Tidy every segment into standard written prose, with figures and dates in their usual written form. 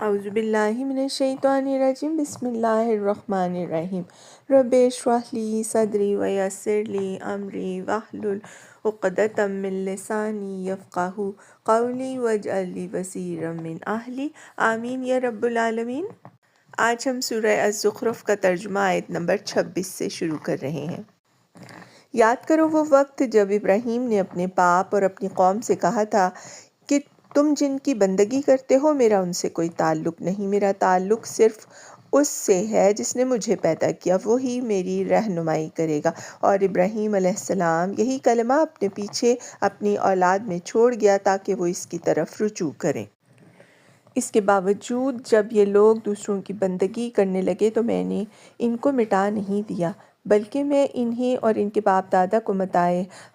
اعوذ باللہ من الشیطان الرجیم بسم اللہ الرحمن الرحیم رب اشرح لی صدری ویسر لی امری واحلل عقدۃ من لسانی یفقہوا قولی واجعل لی وزیرا من اہلی آمین یا رب العالمین۔ آج ہم سورہ الزخرف کا ترجمہ آیت نمبر 26 سے شروع کر رہے ہیں۔ یاد کرو وہ وقت جب ابراہیم نے اپنے باپ اور اپنی قوم سے کہا تھا کہ تم جن کی بندگی کرتے ہو میرا ان سے کوئی تعلق نہیں، میرا تعلق صرف اس سے ہے جس نے مجھے پیدا کیا، وہی میری رہنمائی کرے گا۔ اور ابراہیم علیہ السلام یہی کلمہ اپنے پیچھے اپنی اولاد میں چھوڑ گیا تاکہ وہ اس کی طرف رجوع کریں۔ اس کے باوجود جب یہ لوگ دوسروں کی بندگی کرنے لگے تو میں نے ان کو مٹا نہیں دیا، بلکہ میں انہیں اور ان کے باپ دادا کو متاع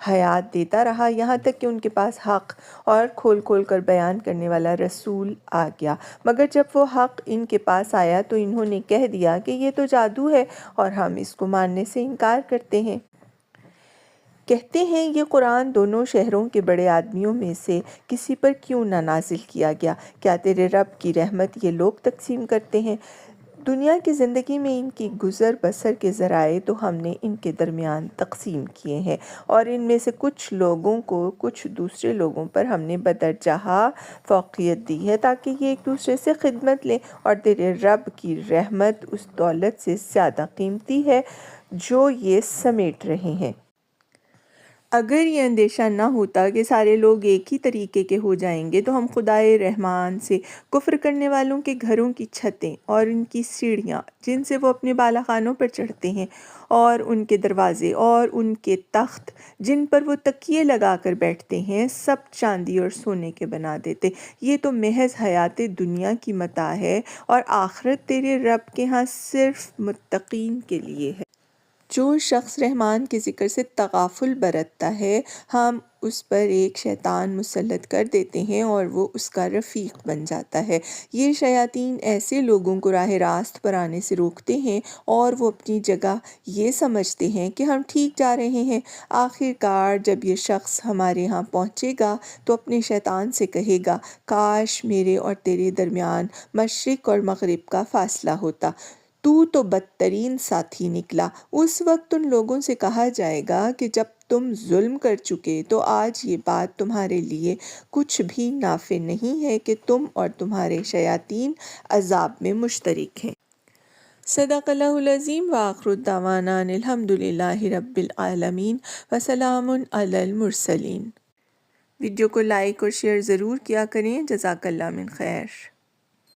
حیات دیتا رہا، یہاں تک کہ ان کے پاس حق اور کھول کھول کر بیان کرنے والا رسول آ گیا۔ مگر جب وہ حق ان کے پاس آیا تو انہوں نے کہہ دیا کہ یہ تو جادو ہے اور ہم اس کو ماننے سے انکار کرتے ہیں۔ کہتے ہیں یہ قرآن دونوں شہروں کے بڑے آدمیوں میں سے کسی پر کیوں نہ نازل کیا گیا؟ کیا تیرے رب کی رحمت یہ لوگ تقسیم کرتے ہیں؟ دنیا کی زندگی میں ان کی گزر بسر کے ذرائع تو ہم نے ان کے درمیان تقسیم کیے ہیں، اور ان میں سے کچھ لوگوں کو کچھ دوسرے لوگوں پر ہم نے بدرجہ فوقیت دی ہے تاکہ یہ ایک دوسرے سے خدمت لیں، اور تیرے رب کی رحمت اس دولت سے زیادہ قیمتی ہے جو یہ سمیٹ رہے ہیں۔ اگر یہ اندیشہ نہ ہوتا کہ سارے لوگ ایک ہی طریقے کے ہو جائیں گے تو ہم خدائے رحمان سے کفر کرنے والوں کے گھروں کی چھتیں اور ان کی سیڑھیاں جن سے وہ اپنے بالا خانوں پر چڑھتے ہیں، اور ان کے دروازے اور ان کے تخت جن پر وہ تکیے لگا کر بیٹھتے ہیں، سب چاندی اور سونے کے بنا دیتے۔ یہ تو محض حیات دنیا کی متاع ہے، اور آخرت تیرے رب کے ہاں صرف متقین کے لیے ہے۔ جو شخص رحمان کے ذکر سے تغافل برتتا ہے ہم اس پر ایک شیطان مسلط کر دیتے ہیں اور وہ اس کا رفیق بن جاتا ہے۔ یہ شیاطین ایسے لوگوں کو راہ راست پر آنے سے روکتے ہیں اور وہ اپنی جگہ یہ سمجھتے ہیں کہ ہم ٹھیک جا رہے ہیں۔ آخر کار جب یہ شخص ہمارے ہاں پہنچے گا تو اپنے شیطان سے کہے گا کاش میرے اور تیرے درمیان مشرق اور مغرب کا فاصلہ ہوتا، تو بدترین ساتھی نکلا۔ اس وقت ان لوگوں سے کہا جائے گا کہ جب تم ظلم کر چکے تو آج یہ بات تمہارے لیے کچھ بھی نافع نہیں ہے کہ تم اور تمہارے شیاطین عذاب میں مشترک ہیں۔ صدق اللہ العظیم وآخر دعوانا ان الحمد للہ رب العالمین وسلام علی المرسلین۔ ویڈیو کو لائک اور شیئر ضرور کیا کریں۔ جزاک اللہ من خیر۔